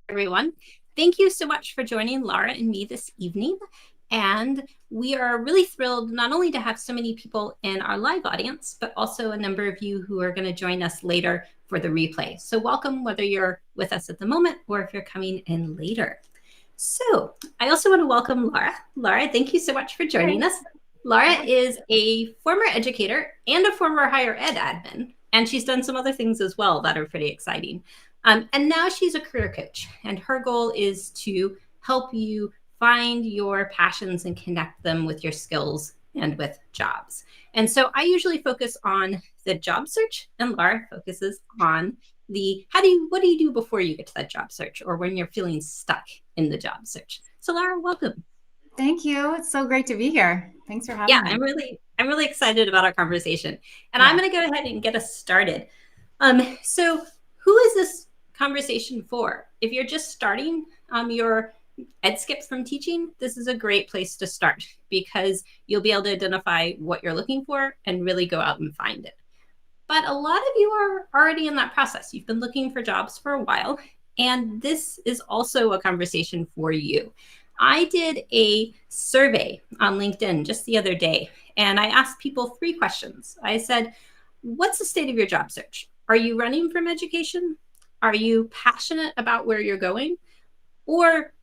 Everyone. Thank you so much for joining Laura and me this evening. And we are really thrilled not only to have so many people in our live audience, but also a number of you who are going to join us later for the replay. So welcome, whether you're with us at the moment or if you're coming in later. So I also want to welcome Laura. Laura, thank you so much for joining us. Laura is a former educator and a former higher ed admin, and she's done some other things as well that are pretty exciting. And now she's a career coach, and her goal is to help you find your passions and connect them with your skills and with jobs. And so I usually focus on the job search, and Laura focuses on the what do you do before you get to that job search or when you're feeling stuck in the job search. So Laura, welcome. Thank you. It's so great to be here. Thanks for having me. I'm really excited about our conversation. And Yeah. I'm going to go ahead and get us started. So who is this conversation for? If you're just starting your ed skip from teaching, this is a great place to start because you'll be able to identify what you're looking for and really go out and find it. But a lot of you are already in that process. You've been looking for jobs for a while, and this is also a conversation for you. I did a survey on LinkedIn just the other day, and I asked people 3 questions. I said, what's the state of your job search? Are you running from education? Are you passionate about where you're going? Or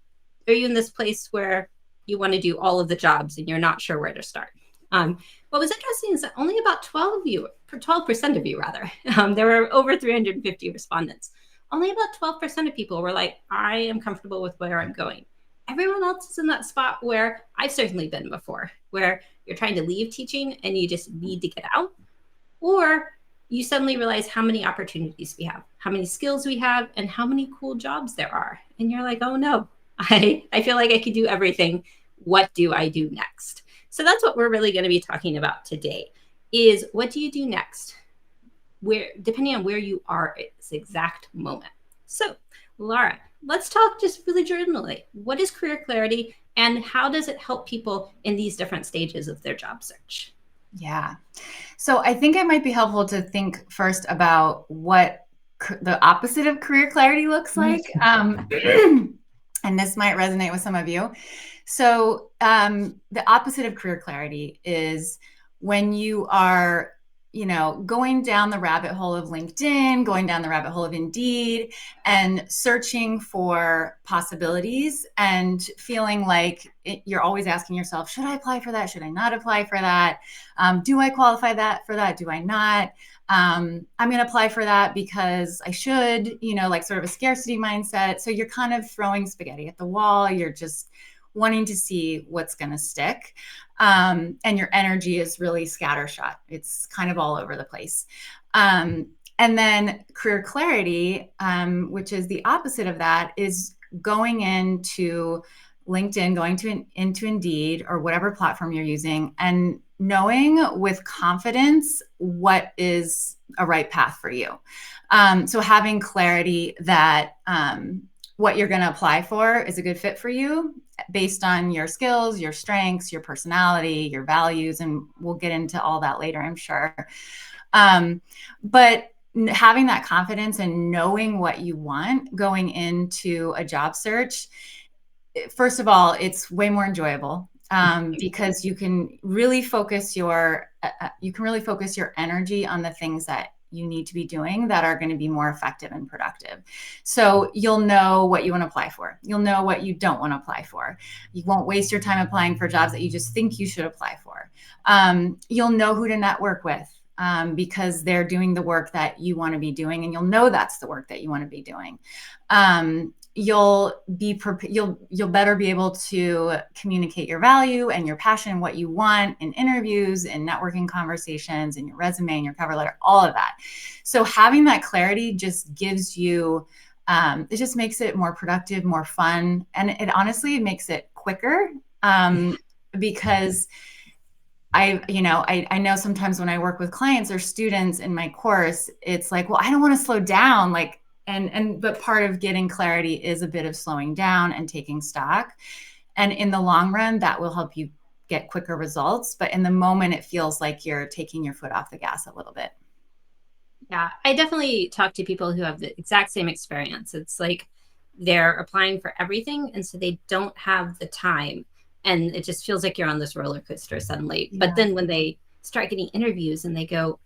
are you in this place where you want to do all of the jobs and you're not sure where to start? What was interesting is that only about 12% of you rather, there were over 350 respondents. Only about 12% of people were like, I am comfortable with where I'm going. Everyone else is in that spot where I've certainly been before, where you're trying to leave teaching and you just need to get out, or you suddenly realize how many opportunities we have, how many skills we have, and how many cool jobs there are. And you're like, oh no, I feel like I could do everything. What do I do next? So that's what we're really going to be talking about today is what do you do next? Where, depending on where you are at this exact moment. So Laura, let's talk just really generally. What is career clarity and how does it help people in these different stages of their job search? Yeah. So I think it might be helpful to think first about what the opposite of career clarity looks like. And this might resonate with some of you. So the opposite of career clarity is when you are going down the rabbit hole of LinkedIn, going down the rabbit hole of Indeed, and searching for possibilities and feeling like you're always asking yourself, should I apply for that? Should I not apply for that? Do I qualify for that? Do I not? I'm going to apply for that because I should, like sort of a scarcity mindset. So you're kind of throwing spaghetti at the wall. You're just wanting to see what's going to stick. And your energy is really scattershot. It's kind of all over the place. And then career clarity, which is the opposite of that, is going into LinkedIn, into Indeed or whatever platform you're using, and knowing with confidence what is a right path for you. So having clarity that what you're going to apply for is a good fit for you based on your skills, your strengths, your personality, your values, and we'll get into all that later, I'm sure. But having that confidence and knowing what you want going into a job search, first of all, it's way more enjoyable because you can really focus your energy on the things that you need to be doing that are going to be more effective and productive. So you'll know what you want to apply for. You'll know what you don't want to apply for. You won't waste your time applying for jobs that you just think you should apply for. You'll know who to network with because they're doing the work that you want to be doing, and you'll know that's the work that you want to be doing. You'll better be able to communicate your value and your passion and what you want in interviews and networking conversations and your resume and your cover letter, all of that. So having that clarity just gives you, it just makes it more productive, more fun. And it honestly makes it quicker because I know sometimes when I work with clients or students in my course, it's like, well, I don't want to slow down. But part of getting clarity is a bit of slowing down and taking stock. And in the long run, that will help you get quicker results. But in the moment, it feels like you're taking your foot off the gas a little bit. Yeah, I definitely talk to people who have the exact same experience. It's like they're applying for everything, and so they don't have the time, and it just feels like you're on this roller coaster suddenly. Yeah. But then when they start getting interviews and they go,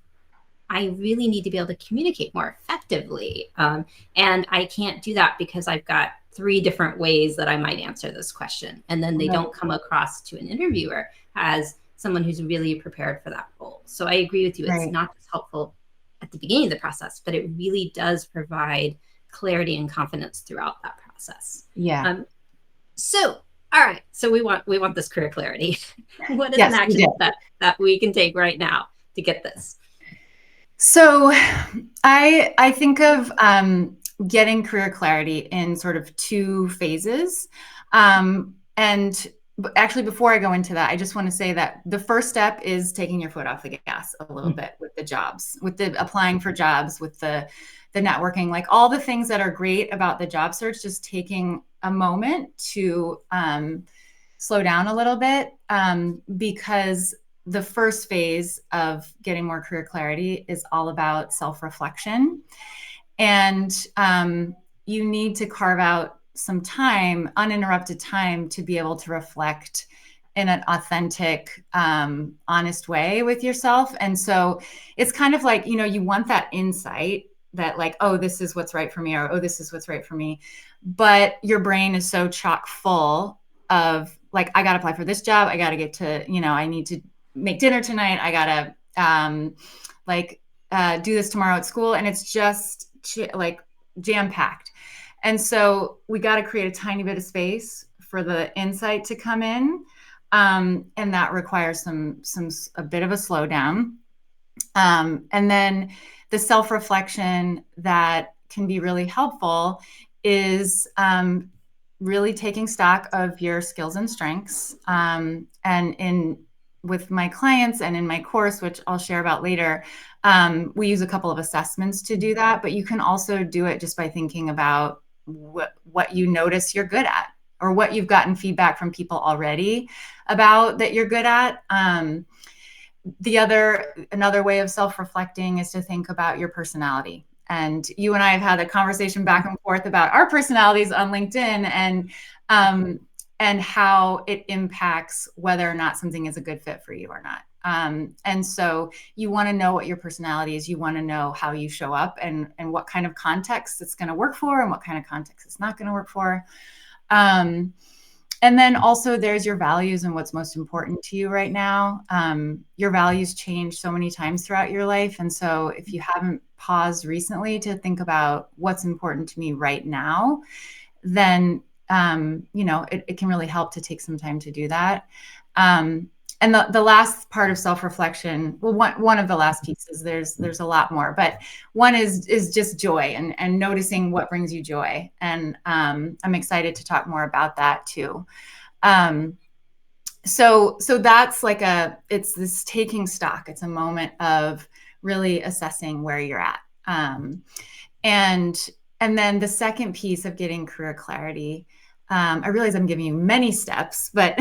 I really need to be able to communicate more effectively, and I can't do that because I've got 3 different ways that I might answer this question, and then they don't come across to an interviewer as someone who's really prepared for that role. So I agree with you. It's Right. not just helpful at the beginning of the process, but it really does provide clarity and confidence throughout that process. Yeah. So, all right. So we want this career clarity. What is Yes, an we action did. step that we can take right now to get this? So I think of getting career clarity in sort of 2 phases. And actually, before I go into that, I just want to say that the first step is taking your foot off the gas a little bit with the jobs, with the applying for jobs, with the networking, like all the things that are great about the job search, just taking a moment to slow down a little bit, because the first phase of getting more career clarity is all about self-reflection. And you need to carve out some time, uninterrupted time, to be able to reflect in an authentic, honest way with yourself. And so it's kind of like, you want that insight that, like, oh, this is what's right for me, or oh, this is what's right for me. But your brain is so chock full of, like, I got to apply for this job. I got to get to, I need to make dinner tonight. I got to do this tomorrow at school. And it's just like jam packed. And so we got to create a tiny bit of space for the insight to come in. And that requires a bit of a slowdown. And then the self-reflection that can be really helpful is really taking stock of your skills and strengths. And with my clients and in my course, which I'll share about later, we use a couple of assessments to do that. But you can also do it just by thinking about what you notice you're good at, or what you've gotten feedback from people already about that you're good at. Another way of self-reflecting is to think about your personality. And you and I have had a conversation back and forth about our personalities on LinkedIn, and how it impacts whether or not something is a good fit for you or not. And so you want to know what your personality is. You want to know how you show up, and what kind of context it's going to work for, and what kind of context it's not going to work for. And then also there's your values and what's most important to you right now. Your values change so many times throughout your life. And so if you haven't paused recently to think about what's important to me right now, then, it can really help to take some time to do that. And the last part of self-reflection, well, one of the last pieces, there's a lot more, but one is just joy, and noticing what brings you joy. And I'm excited to talk more about that too. So that's like it's this taking stock. It's a moment of really assessing where you're at. And then the second piece of getting career clarity, I realize I'm giving you many steps, but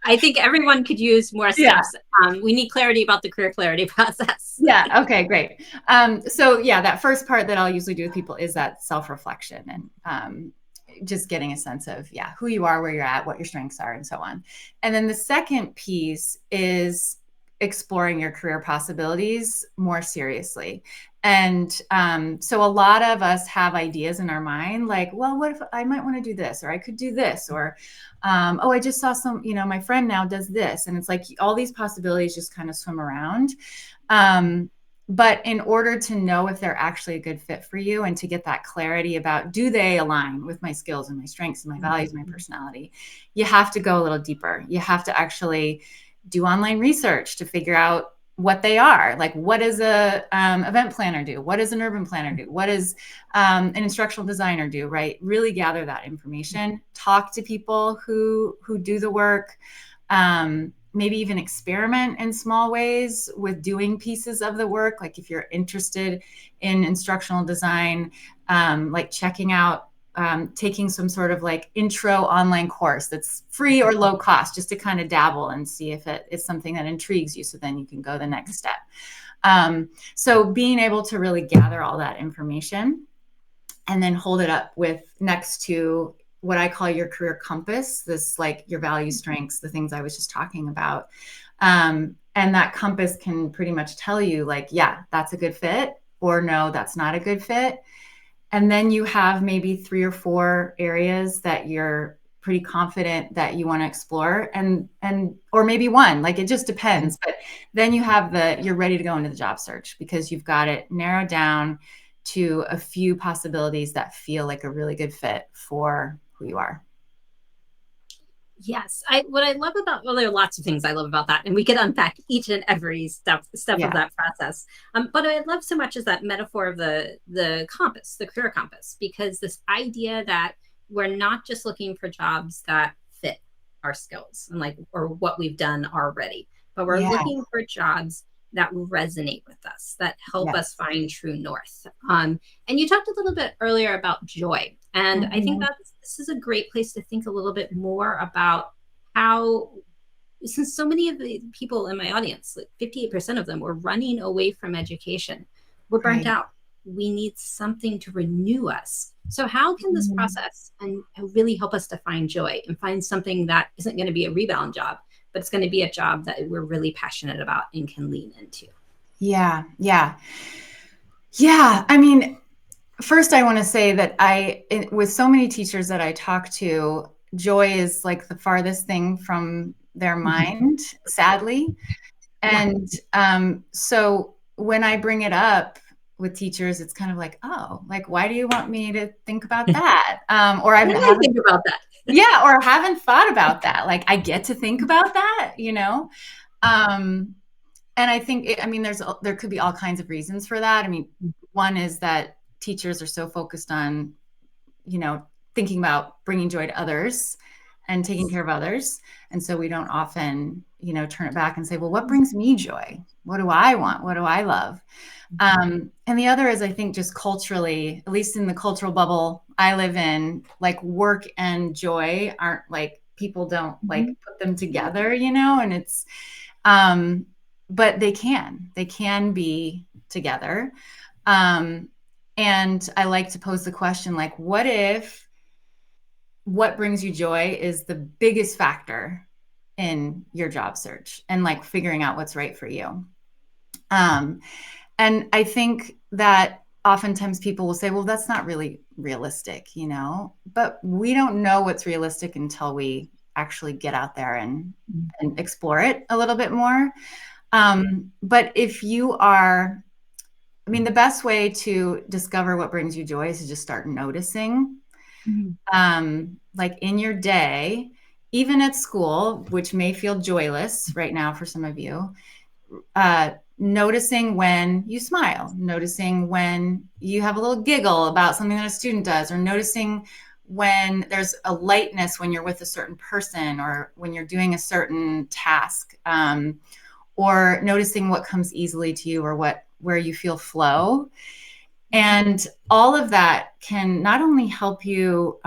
I think everyone could use more steps. Yeah. We need clarity about the career clarity process. Yeah. Okay, great. So yeah, that first part that I'll usually do with people is that self-reflection, and just getting a sense of, who you are, where you're at, what your strengths are, and so on. And then the second piece is exploring your career possibilities more seriously. And so a lot of us have ideas in our mind, like, well, what if I might want to do this, or I could do this, or, oh, I just saw my friend now does this. And it's like all these possibilities just kind of swim around. But in order to know if they're actually a good fit for you, and to get that clarity about, do they align with my skills and my strengths and my values, and my personality, you have to go a little deeper. You have to actually do online research to figure out what they are. Like, what does a event planner do? What does an urban planner do? What does an instructional designer do, right? Really gather that information, talk to people who do the work, maybe even experiment in small ways with doing pieces of the work. Like if you're interested in instructional design, like checking out, taking some sort of like intro online course that's free or low cost, just to kind of dabble and see if it is something that intrigues you. So then you can go the next step. So being able to really gather all that information. and then hold it up with next to what I call your career compass, this like your value strengths, the things I was just talking about. And that compass can pretty much tell you like, yeah, that's a good fit, or no, that's not a good fit. And then you have maybe 3 or 4 areas that you're pretty confident that you want to explore, and or maybe one, like it just depends. But then you have you're ready to go into the job search because you've got it narrowed down to a few possibilities that feel like a really good fit for who you are. Yes, what I love about, well, there are lots of things I love about that, and we could unpack each and every step of Yeah. that process. But what I love so much is that metaphor of the compass, the career compass, because this idea that we're not just looking for jobs that fit our skills and like or what we've done already, but we're Yeah. looking for jobs that resonate with us, that help us Yes. find true north. And you talked a little bit earlier about joy. And I think Mhm. that this is a great place to think a little bit more about how, since so many of the people in my audience, like 58% of them, were running away from education, we're burnt Right. out. We need something to renew us. So, how can this Mhm. process and really help us to find joy and find something that isn't going to be a rebound job, but it's going to be a job that we're really passionate about and can lean into? Yeah. Yeah. Yeah. I mean, first, I want to say that with so many teachers that I talk to, joy is like the farthest thing from their mind, sadly. Yeah. And so when I bring it up with teachers, it's kind of like, oh, like, why do you want me to think about that? Or I What do I haven't, think about that? yeah, or haven't thought about that. Like, I get to think about that, you know? Um, and I think, I mean, there could be all kinds of reasons for that. I mean, one is that teachers are so focused on, you know, thinking about bringing joy to others and taking care of others. And so we don't often, turn it back and say, well, what brings me joy? What do I want? What do I love? And the other is, I think, just culturally, at least in the cultural bubble I live in, like work and joy aren't like people don't like Mhm. put them together, and um, but they can be together. Um, and I like to pose the question, like, what if what brings you joy is the biggest factor in your job search and like figuring out what's right for you? Um, and I think that oftentimes people will say, well, that's not really realistic, but we don't know what's realistic until we actually get out there and explore it a little bit more. But if you are, I mean, the best way to discover what brings you joy is to just start noticing, Mhm. like in your day, even at school, which may feel joyless right now for some of you, noticing when you smile, noticing when you have a little giggle about something that a student does, or noticing when there's a lightness when you're with a certain person or when you're doing a certain task, or noticing what comes easily to you or where you feel flow. And all of that can not only help you,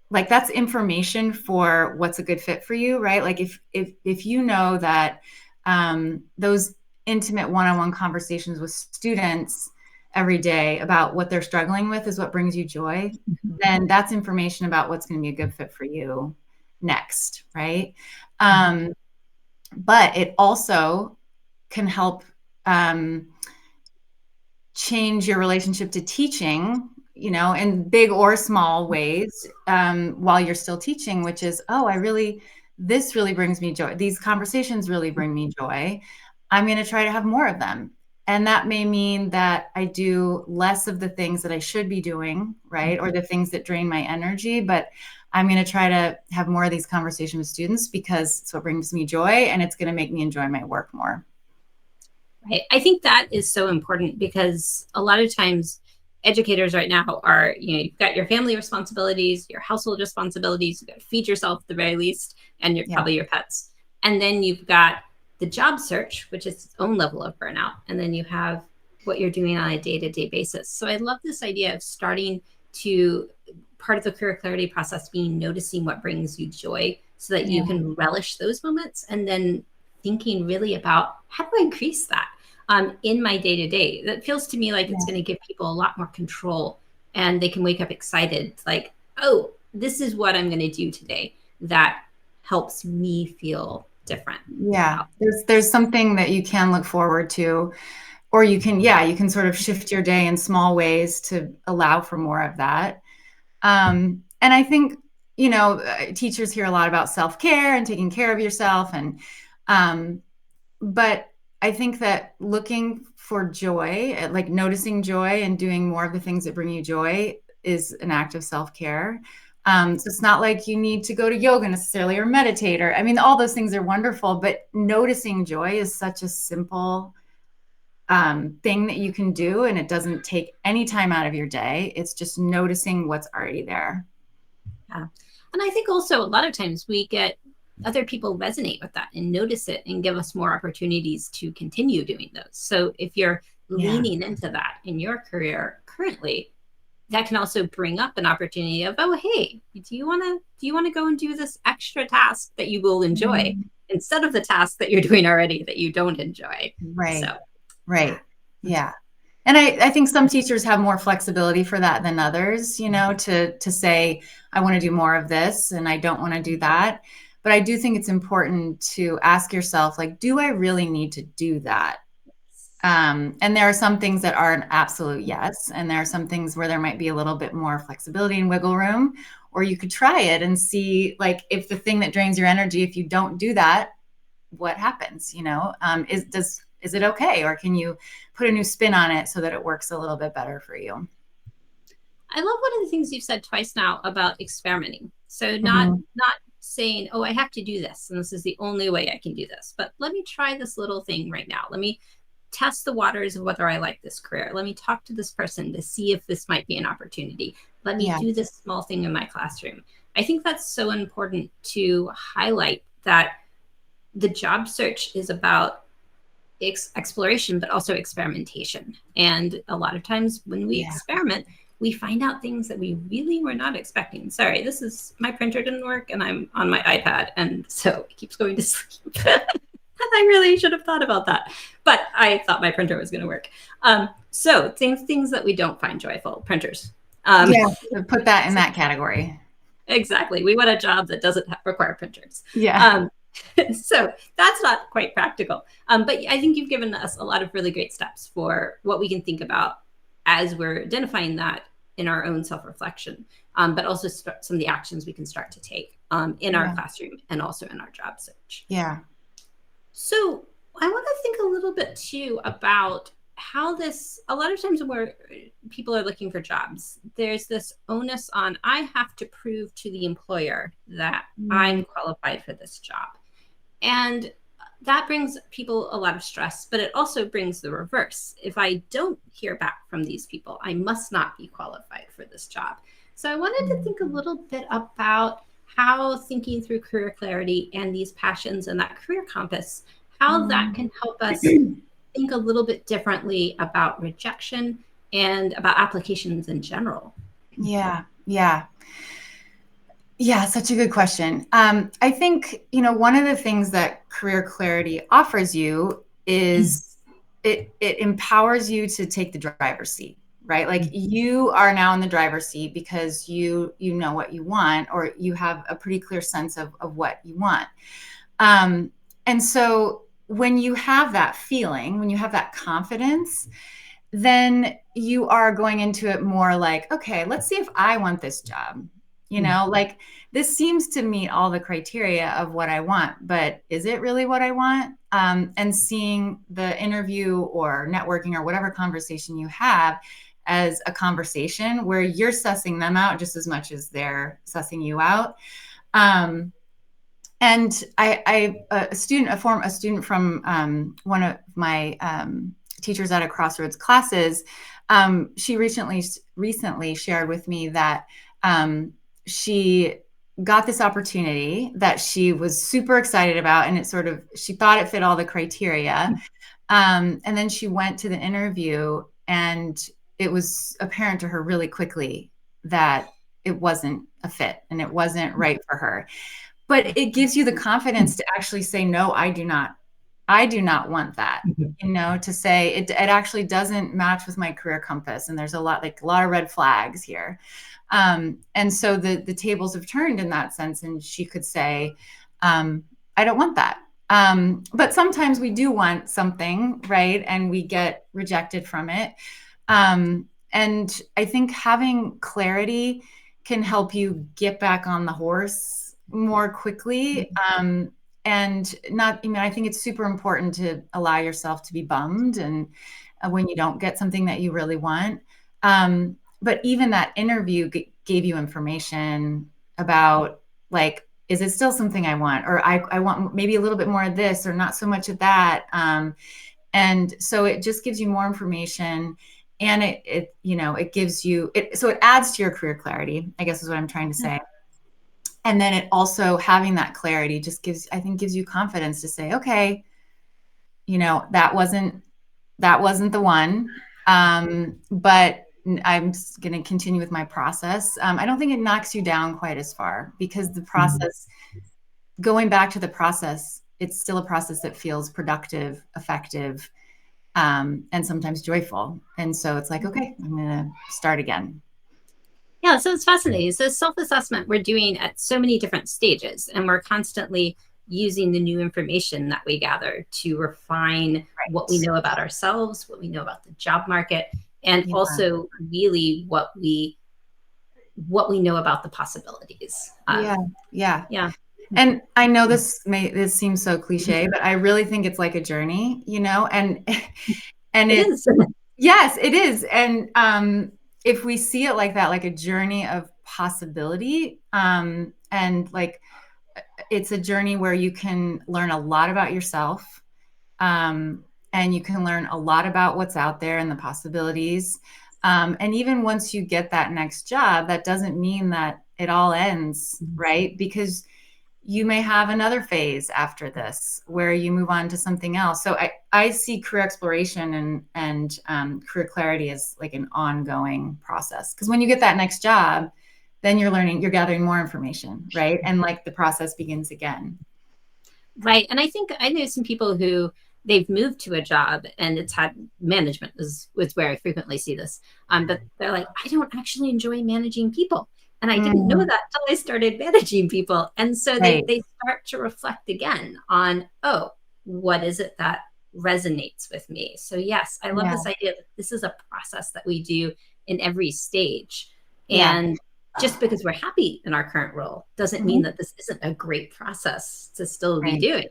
like that's information for what's a good fit for you, right? Like if you know that those intimate one-on-one conversations with students every day about what they're struggling with is what brings you joy, then that's information about what's going to be a good fit for you next, right? um, but it also can help um, change your relationship to teaching, in big or small ways, while you're still teaching, which is, oh, this really brings me joy. These conversations really bring me joy. I'm going to try to have more of them. And that may mean that I do less of the things that I should be doing, right? Or the things that drain my energy, but I'm going to try to have more of these conversations with students because it's what brings me joy and it's going to make me enjoy my work more. Right. I think that is so important because a lot of times educators right now are, you've got your family responsibilities, your household responsibilities, you've got to feed yourself at the very least, and Yeah. probably your pets. And then you've got the job search, which is its own level of burnout. And then you have what you're doing on a day-to-day basis. So I love this idea of starting to part of the career clarity process being noticing what brings you joy so that you Yeah. can relish those moments, and then thinking really about how do I increase that in my day to day. That feels to me like it's Yeah. going to give people a lot more control and they can wake up excited, like, oh, this is what I'm going to do today that helps me feel different. Yeah. There's something that you can look forward to, or you can, yeah, you can sort of shift your day in small ways to allow for more of that. And I think, teachers hear a lot about self-care and taking care of yourself. But I think that looking for joy, like noticing joy and doing more of the things that bring you joy, is an act of self-care. So it's not like you need to go to yoga necessarily or meditate, or, I mean, all those things are wonderful, but noticing joy is such a simple thing that you can do. And it doesn't take any time out of your day. It's just noticing what's already there. Yeah. And I think also a lot of times we get other people resonate with that and notice it and give us more opportunities to continue doing those. So if you're leaning into that in your career currently, that can also bring up an opportunity of, oh, hey, do you want to go and do this extra task that you will enjoy instead of the task that you're doing already that you don't enjoy? Right. So, right. Yeah. And I think some teachers have more flexibility for that than others, to say, I want to do more of this and I don't want to do that. But I do think it's important to ask yourself, like, do I really need to do that? And there are some things that are an absolute yes. And there are some things where there might be a little bit more flexibility and wiggle room, or you could try it and see, like, if the thing that drains your energy, if you don't do that, what happens, is it okay? Or can you put a new spin on it so that it works a little bit better for you? I love one of the things you've said twice now about experimenting. So not saying, oh, I have to do this and this is the only way I can do this, but let me try this little thing right now. Let me test the waters of whether I like this career. Let me talk to this person to see if this might be an opportunity. Let me do this small thing in my classroom. I think that's so important to highlight, that the job search is about exploration, but also experimentation. And a lot of times when we experiment, we find out things that we really were not expecting. Sorry, this is, my printer didn't work and I'm on my iPad. And so it keeps going to sleep. I really should have thought about that. But I thought my printer was going to work. So things that we don't find joyful, printers. Put that in that category. Exactly. We want a job that doesn't require printers. Yeah. So that's not quite practical. But I think you've given us a lot of really great steps for what we can think about as we're identifying that in our own self-reflection, but also some of the actions we can start to take in our classroom and also in our job search. Yeah. So I want to think a little bit too about how this, a lot of times when people are looking for jobs, there's this onus on, I have to prove to the employer that I'm qualified for this job. And that brings people a lot of stress, but it also brings the reverse. If I don't hear back from these people, I must not be qualified for this job. So I wanted to think a little bit about how thinking through career clarity and these passions and that career compass, how that can help us think a little bit differently about rejection and about applications in general. Yeah. Such a good question. I think, one of the things that career clarity offers you is it empowers you to take the driver's seat, right? Like, you are now in the driver's seat because you know what you want, or you have a pretty clear sense of what you want. And so when you have that feeling, when you have that confidence, then you are going into it more like, okay, let's see if I want this job. Like, this seems to meet all the criteria of what I want, but is it really what I want? And seeing the interview or networking or whatever conversation you have as a conversation where you're sussing them out just as much as they're sussing you out. And a student from one of my teachers at a Crossroads classes, she recently shared with me that she got this opportunity that she was super excited about, and she thought it fit all the criteria. And then she went to the interview, and it was apparent to her really quickly that it wasn't a fit and it wasn't right for her. But it gives you the confidence to actually say, no, I do not I do not want that, Mhm. to say it actually doesn't match with my career compass. And there's a lot of red flags here. And so the tables have turned in that sense. And she could say, I don't want that. But sometimes we do want something, right? And we get rejected from it. And I think having clarity can help you get back on the horse more quickly. And not, I think it's super important to allow yourself to be bummed and when you don't get something that you really want. But even that interview gave you information about, like, is it still something I want? Or I want maybe a little bit more of this or not so much of that. And so it just gives you more information, and it gives you it. So it adds to your career clarity, I guess is what I'm trying to say. And then it also, having that clarity just gives you confidence to say, okay, that wasn't the one. But I'm going to continue with my process. I don't think it knocks you down quite as far, because the process, going back to the process, it's still a process that feels productive, effective, and sometimes joyful. And so it's like, okay, I'm going to start again. Yeah, so it's fascinating. So self-assessment we're doing at so many different stages, and we're constantly using the new information that we gather to refine what we Right. know about ourselves, what we know about the job market, and Yeah. also really what we know about the possibilities. Yeah. Yeah. Yeah, And I know this seems so cliche, but I really think it's like a journey, and and it it is. yes, it is. And if we see it like that, like a journey of possibility, and like it's a journey where you can learn a lot about yourself, and you can learn a lot about what's out there and the possibilities. And even once you get that next job, that doesn't mean that it all ends, right? Because you may have another phase after this where you move on to something else. So I see career exploration and career clarity as like an ongoing process. Because when you get that next job, then you're gathering more information, right? And like the process begins again. Right. And I think I know some people who they've moved to a job and it's had management is where I frequently see this. But they're like, I don't actually enjoy managing people. And I didn't know Mm, that until I started managing people. And so they, right. they start to reflect again on, oh, what is it that resonates with me? So yes, I love Yeah. this idea that this is a process that we do in every stage. Yeah. And just because we're happy in our current role doesn't mean Mhm. that this isn't a great process to still be Right. doing.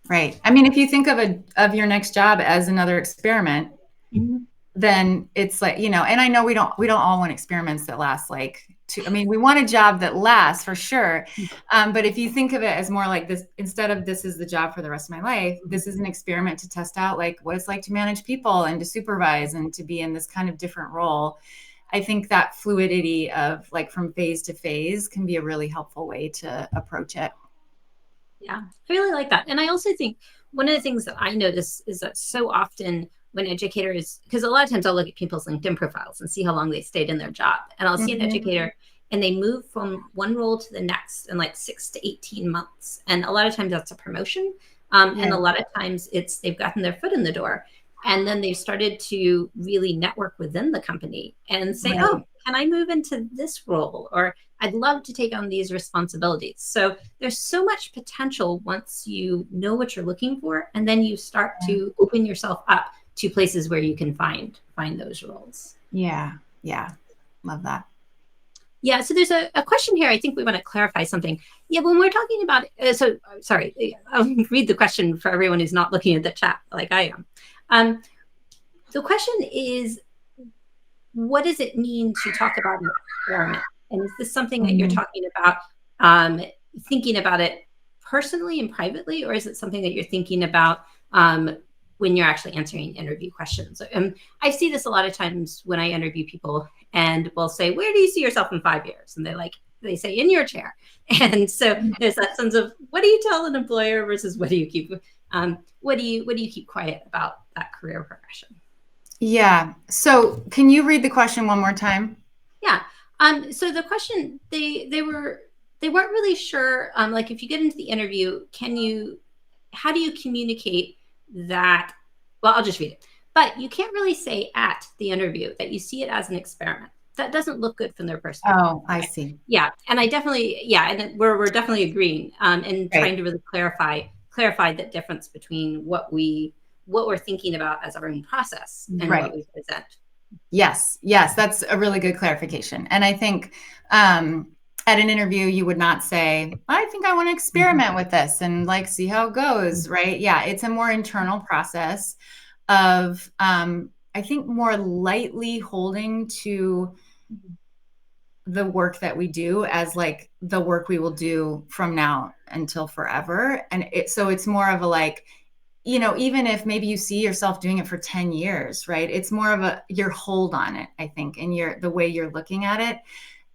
Right. I mean, if you think of your next job as another experiment, Mhm. then it's like, and I know we don't all want experiments that last like two. I mean, we want a job that lasts for sure. But if you think of it as more like this, instead of this is the job for the rest of my life, this is an experiment to test out like what it's like to manage people and to supervise and to be in this kind of different role. I think that fluidity of like from phase to phase can be a really helpful way to approach it. Yeah, I really like that. And I also think one of the things that I notice is that so often when educators, because a lot of times I'll look at people's LinkedIn profiles and see how long they stayed in their job. And I'll see an Mhm. educator and they move from one role to the next in like 6 to 18 months. And a lot of times that's a promotion. And Yeah. a lot of times it's they've gotten their foot in the door. And then they've started to really network within the company and say, oh, Right. can I move into this role? Or I'd love to take on these responsibilities. So there's so much potential once you know what you're looking for, and then you start to open yourself up to places where you can find those roles. Yeah. Yeah. Love that. Yeah, so there's a question here. I think we want to clarify something. Yeah, when we're talking about, sorry, I'll read the question for everyone who's not looking at the chat like I am. The question is, what does it mean to talk about an experiment? And is this something that you're Mhm. talking about, um, thinking about it personally and privately, or is it something that you're thinking about when you're actually answering interview questions? I see this a lot of times when I interview people, and we'll say, "Where do you see yourself in 5 years?" And they say, "In your chair." And so there's that sense of what do you tell an employer versus what do you keep quiet about that career progression? Yeah. So can you read the question one more time? Yeah. So the question they weren't really sure. Like if you get into the interview, how do you communicate that, well, I'll just read it. But you can't really say at the interview that you see it as an experiment. That doesn't look good from their perspective. Oh, I see. Yeah, and I definitely, yeah, and we're definitely agreeing, and Right. trying to really clarify that difference between what we're thinking about as our own process and what Right. we present. Yes, that's a really good clarification. And I think at an interview, you would not say, I think I want to experiment with this and like see how it goes, right? Yeah, it's a more internal process of, I think, more lightly holding to the work that we do as like the work we will do from now until forever. And so it's more of a like, even if maybe you see yourself doing it for 10 years, right? It's more of your hold on it, I think, and the way you're looking at it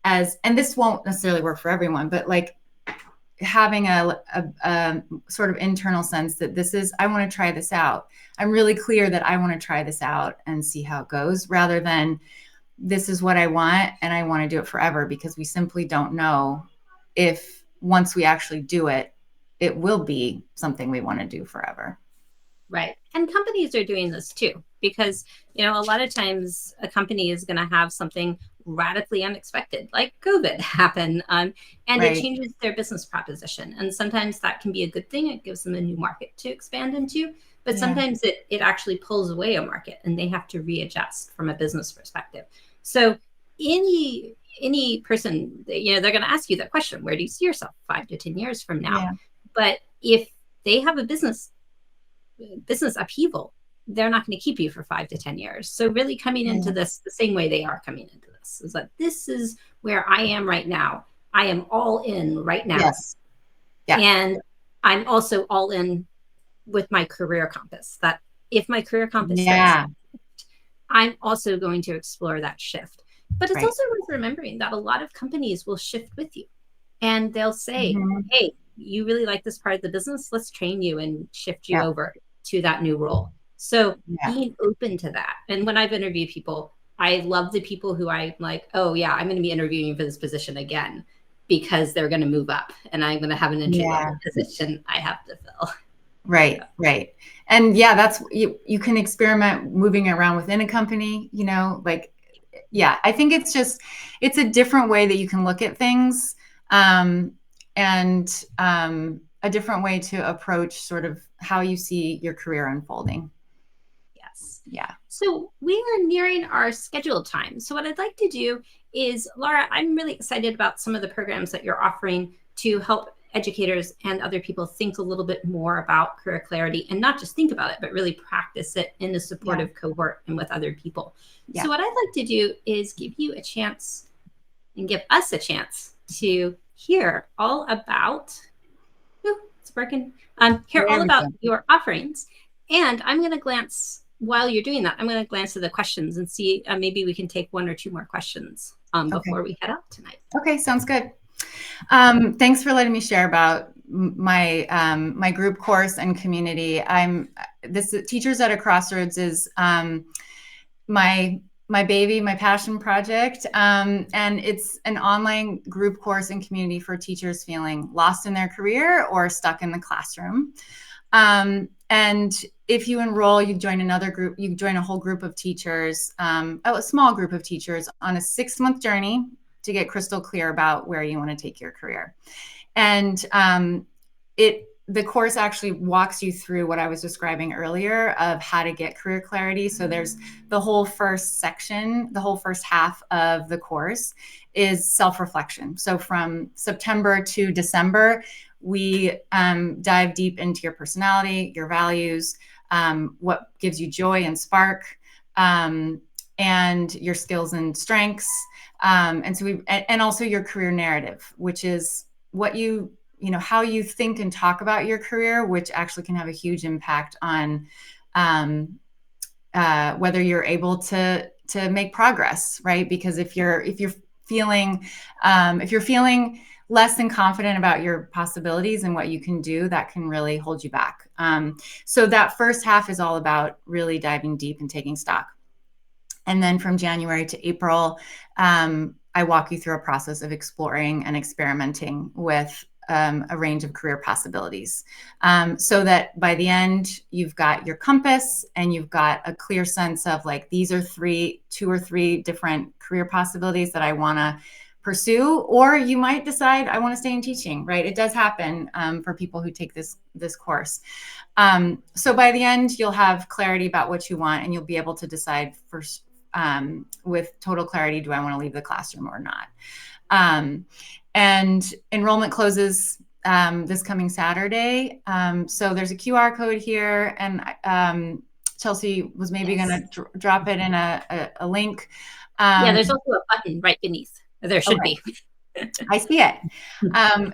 as, and this won't necessarily work for everyone, but like having a sort of internal sense that I want to try this out. I'm really clear that I want to try this out and see how it goes, rather than this is what I want and I want to do it forever, because we simply don't know if once we actually do it, it will be something we want to do forever. Right. And companies are doing this too, because, a lot of times a company is going to have something radically unexpected, like COVID happen, and it Right. changes their business proposition. And sometimes that can be a good thing. It gives them a new market to expand into. But Yeah. sometimes it actually pulls away a market and they have to readjust from a business perspective. So any person, they're going to ask you that question: where do you see yourself 5 to 10 years from now? Yeah. But if they have a business upheaval, they're not going to keep you for 5 to 10 years. So really coming into this the same way they are coming into this is like, this is where I am right now. I am all in right now. Yes. Yeah. And I'm also all in with my career compass, that if my career compass starts, I'm also going to explore that shift. But it's also worth remembering that a lot of companies will shift with you, and they'll say, hey, you really like this part of the business, let's train you and shift you over to that new role. So being open to that. And when I've interviewed people, I love the people who I'm like, oh yeah, I'm going to be interviewing for this position again, because they're going to move up and I'm going to have an entry level position I have to fill. Right. And that's, you can experiment moving around within a company, like, I think it's a different way that you can look at things, and a different way to approach sort of how you see your career unfolding. Yes. Yeah. So we are nearing our scheduled time. So what I'd like to do is, Laura, I'm really excited about some of the programs that you're offering to help educators and other people think a little bit more about career clarity, and not just think about it, but really practice it in a supportive cohort and with other people. Yeah. So what I'd like to do is give you a chance and give us a chance to hear all about, it's working, hear all about your offerings. And I'm going to glance, while you're doing that, I'm going to glance at the questions and see, maybe we can take one or two more questions before we head out tonight. Okay, sounds good. Thanks for letting me share about my my group course and community. Teachers at a Crossroads is my baby, my passion project, and it's an online group course and community for teachers feeling lost in their career or stuck in the classroom. And if you enroll, you join another group. You join a whole group of teachers, a small group of teachers, on a 6-month journey to get crystal clear about where you want to take your career. And the course actually walks you through what I was describing earlier of how to get career clarity. So there's the whole first section, the whole first half of the course is self-reflection. So from September to December, we dive deep into your personality, your values, what gives you joy and spark, and your skills and strengths. And so and also your career narrative, which is what how you think and talk about your career, which actually can have a huge impact on whether you're able to make progress, right? Because if you're feeling less than confident about your possibilities and what you can do, that can really hold you back. So that first half is all about really diving deep and taking stock. And then from January to April, I walk you through a process of exploring and experimenting with a range of career possibilities, so that by the end, you've got your compass and you've got a clear sense of like, these are two or three different career possibilities that I want to pursue. Or you might decide I want to stay in teaching, right? It does happen for people who take this course. So by the end, you'll have clarity about what you want, and you'll be able to decide first with total clarity, do I want to leave the classroom or not? And enrollment closes this coming Saturday. So there's a QR code here, and Chelsea was maybe going to drop it in a link. Yeah, there's also a button right beneath. There should be. I see it.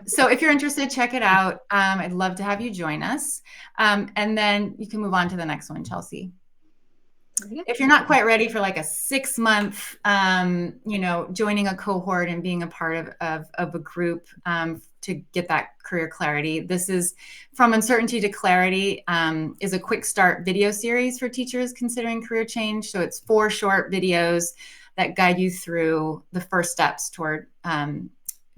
So if you're interested, check it out. I'd love to have you join us. And then you can move on to the next one, Chelsea. If you're not quite ready for like a 6-month, joining a cohort and being a part of a group to get that career clarity, this is From Uncertainty to Clarity, is a quick start video series for teachers considering career change. So it's 4 short videos that guide you through the first steps toward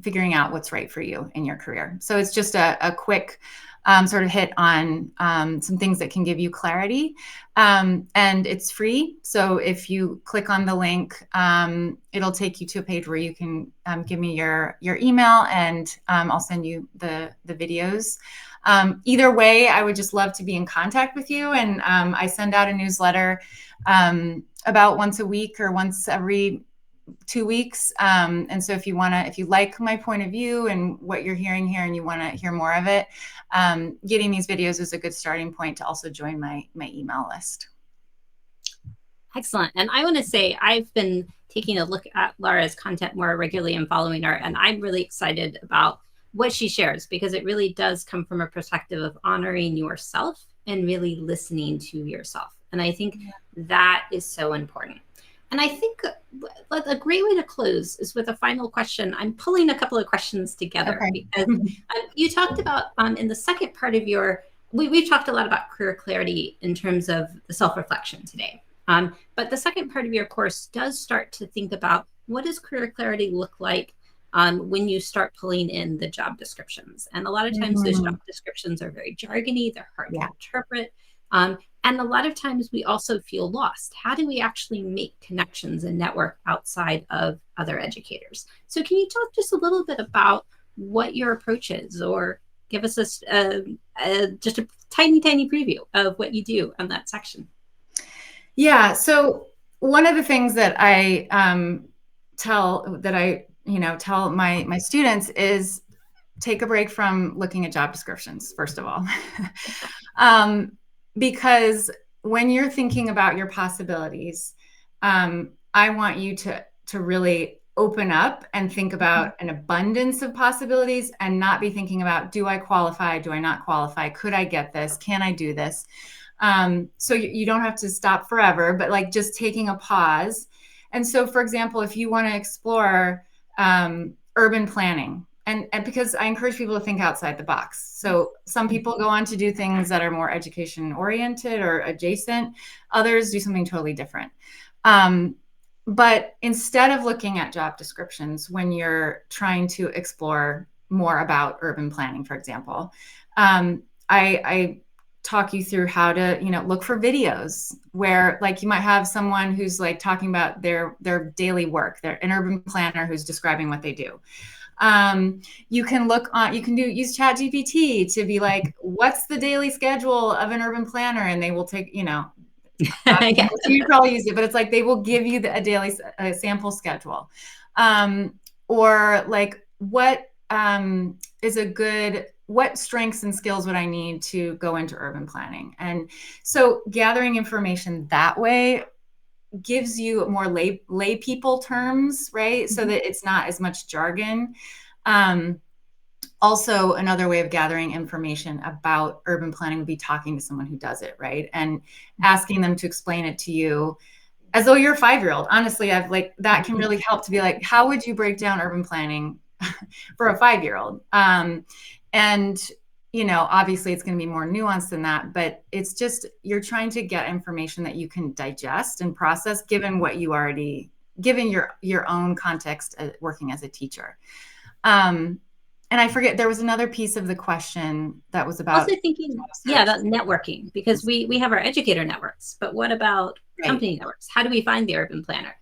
figuring out what's right for you in your career. So it's just a quick sort of hit on some things that can give you clarity. And it's free. So if you click on the link, it'll take you to a page where you can give me your email, and I'll send you the videos. Either way, I would just love to be in contact with you. And I send out a newsletter about once a week or once every 2 weeks. And so if you like my point of view and what you're hearing here and you want to hear more of it, getting these videos is a good starting point to also join my email list. Excellent. And I want to say I've been taking a look at Laura's content more regularly and following her, and I'm really excited about what she shares, because it really does come from a perspective of honoring yourself and really listening to yourself. And I think that is so important. And I think a great way to close is with a final question. I'm pulling a couple of questions together because you talked about in the second part of we've talked a lot about career clarity in terms of the self-reflection today. But the second part of your course does start to think about, what does career clarity look like when you start pulling in the job descriptions? And a lot of times those job descriptions are very jargony, they're hard to interpret. And a lot of times we also feel lost. How do we actually make connections and network outside of other educators? So can you talk just a little bit about what your approach is, or give us just a tiny, tiny preview of what you do on that section? Yeah. So one of the things that I tell my students is take a break from looking at job descriptions, first of all. Because when you're thinking about your possibilities, I want you to really open up and think about an abundance of possibilities, and not be thinking about, do I qualify? Do I not qualify? Could I get this? Can I do this? So you don't have to stop forever, but like just taking a pause. And so, for example, if you want to explore urban planning, and because I encourage people to think outside the box. So some people go on to do things that are more education oriented or adjacent. Others do something totally different. But instead of looking at job descriptions when you're trying to explore more about urban planning, for example, I talk you through how to, look for videos where, like, you might have someone who's like talking about their daily work. They're an urban planner who's describing what they do. You can use ChatGPT to be like, what's the daily schedule of an urban planner? And they will take, you probably use it, but it's like, they will give you a daily sample schedule. Or like, what strengths and skills would I need to go into urban planning? And so gathering information that way gives you more lay people terms, right? So that it's not as much jargon. Also, another way of gathering information about urban planning would be talking to someone who does it, right? And asking them to explain it to you as though you're a 5-year-old. Honestly, that can really help to be like, how would you break down urban planning for a 5-year-old? And obviously it's going to be more nuanced than that, but it's just, you're trying to get information that you can digest and process given your own context working as a teacher. And I forget, there was another piece of the question that was about Also thinking, yeah, about networking, because we have our educator networks, but what about company networks? How do we find the urban planner?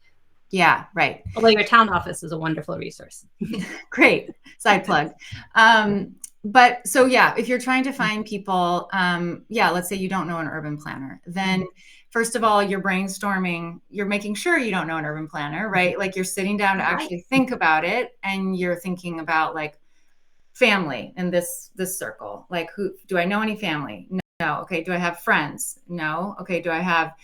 Yeah, right. Although your town office is a wonderful resource. Great. Side plug. But so, yeah, if you're trying to find people, yeah, let's say you don't know an urban planner, then first of all, you're brainstorming, you're making sure you don't know an urban planner, right? Like you're sitting down to actually think about it, and you're thinking about like family in this circle. Like, who do I know any family? No. Okay. Do I have friends? No. Okay. Do I have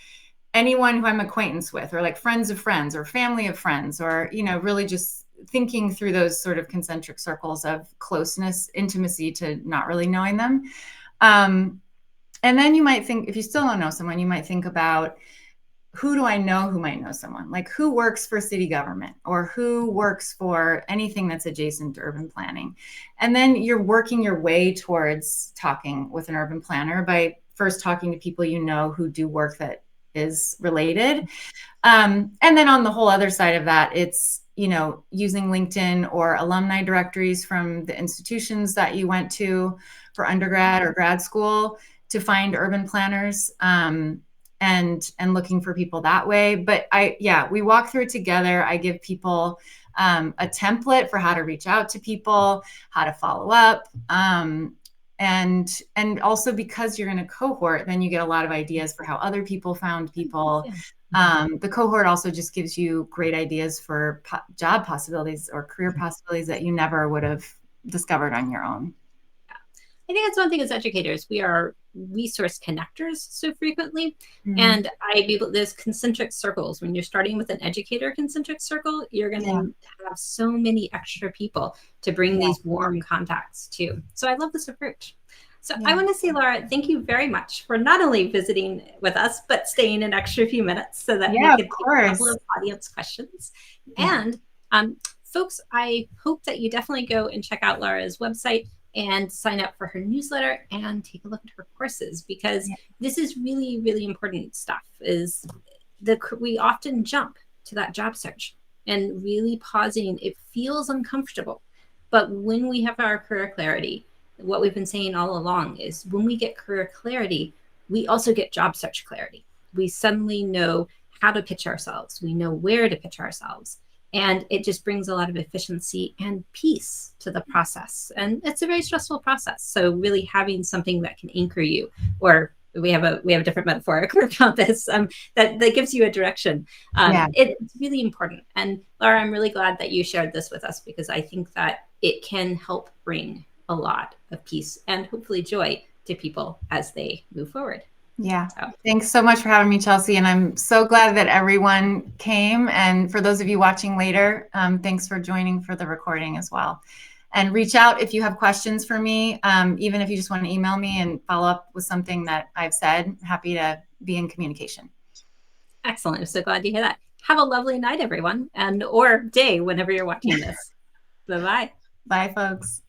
anyone who I'm acquaintance with, or like friends of friends or family of friends, or, you know, really just thinking through those sort of concentric circles of closeness, intimacy to not really knowing them. And then you might think, if you still don't know someone, you might think about, who do I know who might know someone? Like, who works for city government, or who works for anything that's adjacent to urban planning? And then you're working your way towards talking with an urban planner by first talking to people you know who do work that is related. And then on the whole other side of that, it's, you know, using LinkedIn or alumni directories from the institutions that you went to for undergrad or grad school to find urban planners, and looking for people that way. But we walk through it together. I give people a template for how to reach out to people, how to follow up. And also, because you're in a cohort, then you get a lot of ideas for how other people found people. The cohort also just gives you great ideas for job possibilities or career possibilities that you never would have discovered on your own. I think that's one thing as educators, we are resource connectors so frequently. And there's concentric circles. When you're starting with an educator concentric circle, you're going to have so many extra people to bring these warm contacts to. So I love this approach. So I want to say, Laura, thank you very much for not only visiting with us, but staying an extra few minutes so that we could take a couple of audience questions. And folks, I hope that you definitely go and check out Laura's website and sign up for her newsletter and take a look at her courses, because this is really, really important stuff. We often jump to that job search, and really pausing, it feels uncomfortable. But when we have our career clarity, what we've been saying all along is, when we get career clarity, we also get job search clarity. We suddenly know how to pitch ourselves. We know where to pitch ourselves. And it just brings a lot of efficiency and peace to the process. And it's a very stressful process. So really having something that can anchor you, or we have a different metaphor, a career compass, that gives you a direction. It's really important. And Laura, I'm really glad that you shared this with us, because I think that it can help bring a lot of peace and hopefully joy to people as they move forward. Yeah. Thanks so much for having me, Chelsea. And I'm so glad that everyone came. And for those of you watching later, thanks for joining for the recording as well. And reach out if you have questions for me, even if you just want to email me and follow up with something that I've said. Happy to be in communication. Excellent. I'm so glad to hear that. Have a lovely night, everyone, or day whenever you're watching this. Bye-bye. Bye, folks.